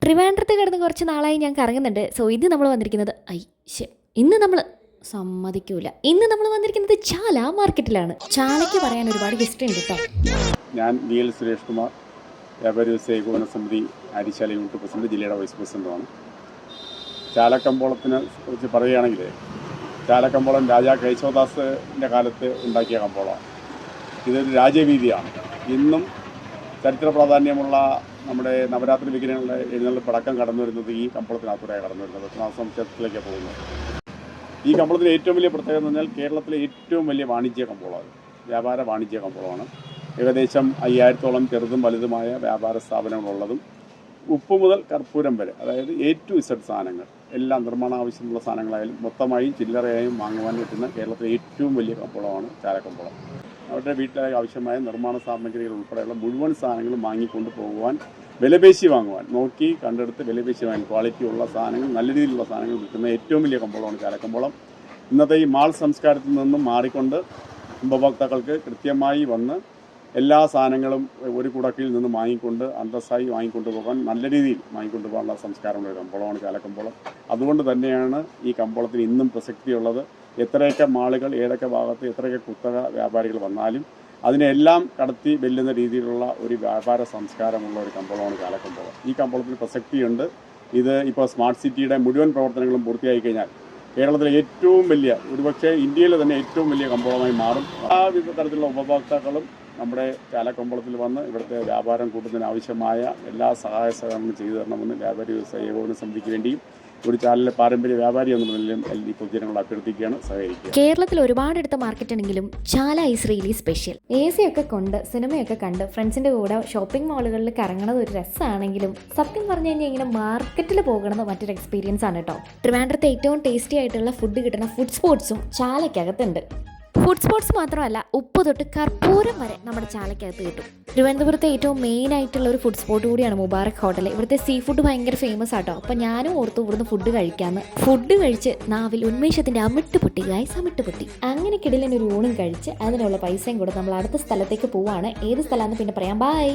ട്രിവാൻഡ്രത്ത് കിടന്ന് കുറച്ച് നാളായി ഞാൻ കറങ്ങുന്നുണ്ട്. സോ ഇന്ന് നമ്മൾ വന്നിരിക്കുന്നത് ഇന്ന് നമ്മൾ സമ്മതിക്കൂല. ഇന്ന് നമ്മൾ വന്നിരിക്കുന്നത് ചാല മാർക്കറ്റിലാണ്. ചാലയ്ക്ക് പറയാൻ ഒരുപാട് ഹിസ്റ്ററി ഉണ്ട് കേട്ടോ. ഞാൻ VL സുരേഷ് കുമാർ, വ്യാപാരി വ്യവസായ ഏകോപന സമിതി ആര്യശാല യൂണിറ്റ് പ്രസിഡന്റ്, ജില്ലയുടെ വൈസ് പ്രസിഡന്റുമാണ്. ചാലക്കമ്പോളത്തിനെ കുറിച്ച് പറയുകയാണെങ്കിൽ, ചാലക്കമ്പോളം രാജാ കേശവദാസിൻ്റെ കാലത്ത് ഉണ്ടാക്കിയ കമ്പോളമാണ്. ഇതൊരു രാജവീതിയാണ്. ഇന്നും ചരിത്ര പ്രാധാന്യമുള്ള നമ്മുടെ നവരാത്രി വിഗ്രഹങ്ങളുടെ എഴുന്നള്ളിപ്പ് അടക്കം കടന്നു വരുന്നത് ഈ കമ്പോളത്തിനകത്തൂടെയാണ് കടന്നു വരുന്നത്. സംശയത്തിലേക്കാണ് പോകുന്നത്. ഈ കമ്പോളത്തിലെ ഏറ്റവും വലിയ പ്രത്യേകത എന്ന് പറഞ്ഞാൽ കേരളത്തിലെ ഏറ്റവും വലിയ വാണിജ്യ കമ്പോളമാണ്, വ്യാപാര വാണിജ്യ കമ്പോളമാണ്. ഏകദേശം 5000-ഓളം ചെറുതും വലുതുമായ വ്യാപാര സ്ഥാപനങ്ങളുള്ളതും ഉപ്പ് മുതൽ കർപ്പൂരം വരെ, അതായത് A to Z സാധനങ്ങൾ, എല്ലാ നിർമ്മാണ ആവശ്യമുള്ള സാധനങ്ങളായാലും മൊത്തമായും ചില്ലറയായും വാങ്ങുവാൻ പറ്റുന്ന കേരളത്തിലെ ഏറ്റവും വലിയ കമ്പോളമാണ് ചാലക്കമ്പോളം. അവരുടെ വീട്ടിലേക്ക് ആവശ്യമായ നിർമ്മാണ സാമഗ്രികൾ ഉൾപ്പെടെയുള്ള മുഴുവൻ സാധനങ്ങളും വാങ്ങിക്കൊണ്ട് പോകുവാൻ, വിലപേശി വാങ്ങുവാൻ, നോക്കി കണ്ടെടുത്ത് വിലപേശി വാങ്ങാൻ, ക്വാളിറ്റി ഉള്ള സാധനങ്ങൾ, നല്ല രീതിയിലുള്ള സാധനങ്ങൾ വിൽക്കുന്ന ഏറ്റവും വലിയ കമ്പോളമാണ് ചാലക്കമ്പോളം. ഇന്നത്തെ ഈ മാൾ സംസ്കാരത്തിൽ നിന്നും മാറിക്കൊണ്ട് ഉപഭോക്താക്കൾക്ക് കൃത്യമായി വന്ന് എല്ലാ സാധനങ്ങളും ഒരു കുടക്കിൽ നിന്ന് വാങ്ങിക്കൊണ്ട് അന്തസ്സായി വാങ്ങിക്കൊണ്ട് പോകാൻ, നല്ല രീതിയിൽ വാങ്ങിക്കൊണ്ട് പോകാനുള്ള സംസ്കാരമുള്ള ഒരു കമ്പോളമാണ് ചാലക്കമ്പോളം. അതുകൊണ്ട് തന്നെയാണ് ഈ കമ്പോളത്തിന് ഇന്നും പ്രസക്തിയുള്ളത്. എത്രയൊക്കെ മാളുകൾ ഏതൊക്കെ ഭാഗത്ത് എത്രയൊക്കെ കുത്തക വ്യാപാരികൾ വന്നാലും അതിനെല്ലാം കടത്തി വെല്ലുന്ന രീതിയിലുള്ള ഒരു വ്യാപാര സംസ്കാരമുള്ള ഒരു കമ്പോളമാണ് ചാലക്കമ്പോളം. ഈ കമ്പോളത്തിന് പ്രസക്തിയുണ്ട്. ഇത് ഇപ്പോൾ സ്മാർട്ട് സിറ്റിയുടെ മുഴുവൻ പ്രവർത്തനങ്ങളും പൂർത്തിയായി കഴിഞ്ഞാൽ കേരളത്തിലെ ഏറ്റവും വലിയ, ഒരുപക്ഷെ ഇന്ത്യയിലെ തന്നെ ഏറ്റവും വലിയ കമ്പോളമായി മാറും. വിവിധ തരത്തിലുള്ള ഉപഭോക്താക്കളും നമ്മുടെ ചാലക്കമ്പോളത്തിൽ വന്ന് ഇവിടുത്തെ വ്യാപാരം കൂട്ടുന്നതിന് ആവശ്യമായ എല്ലാ സഹായ സഹകരണങ്ങളും ചെയ്തു തരണമെന്ന് വ്യാപാരി വ്യവസായ ഏകോപന സമിതിക്ക് വേണ്ടിയും ഒരു ചാനലിലെ പാരമ്പര്യ വ്യാപാരി എന്ന നിലയിലും ഈ പൊതുജനങ്ങൾ അഭ്യർത്ഥിക്കുകയാണ്, സഹകരിക്കുക. കേരളത്തിൽ ഒരുപാടെടുത്ത മാർക്കറ്റ് ഉണ്ടെങ്കിലും ചാല ഈസ് റിയലി സ്പെഷ്യൽ. AC ഒക്കെ കൊണ്ട് സിനിമയൊക്കെ കണ്ട് ഫ്രണ്ട്സിന്റെ കൂടെ ഷോപ്പിംഗ് മാളുകളിൽ കറങ്ങണത് ഒരു രസമാണെങ്കിലും സത്യം പറഞ്ഞു കഴിഞ്ഞാൽ ഇങ്ങനെ മാർക്കറ്റിൽ പോകണത് മറ്റൊരു എക്സ്പീരിയൻസ് ആണ് കേട്ടോ. ട്രിവാൻഡ്രത്തെ ഏറ്റവും ടേസ്റ്റി ആയിട്ടുള്ള ഫുഡ് കിട്ടുന്ന ഫുഡ് സ്പോട്സും ചാലയ്ക്കകത്തുണ്ട്. ഫുഡ് സ്പോട്സ് മാത്രമല്ല, ഉപ്പ് തൊട്ട് കർപ്പൂരം വരെ നമ്മുടെ ചാലയ്ക്കകത്ത് കിട്ടും. തിരുവനന്തപുരത്തെ ഏറ്റവും മെയിൻ ആയിട്ടുള്ള ഒരു ഫുഡ് സ്പോട്ട് കൂടിയാണ് മുബാറക് ഹോട്ടൽ. ഇവിടുത്തെ സീ ഫുഡ് ഭയങ്കര ഫേമസ് ആട്ടോ. അപ്പം ഞാനും ഓർത്തു ഇവിടുന്ന് ഫുഡ് കഴിക്കാമെന്ന്. ഫുഡ് കഴിച്ച് നാവിൽ ഉന്മേഷത്തിൻ്റെ അമിട്ട് പൊട്ടി അങ്ങനെ കിടിലൻ ഒരു ഊണും കഴിച്ച് അതിനുള്ള പൈസയും കൂടെ നമ്മൾ അടുത്ത സ്ഥലത്തേക്ക് പോവാണ്. ഏത് സ്ഥലമാണെന്ന് പിന്നെ പറയാം. ബൈ.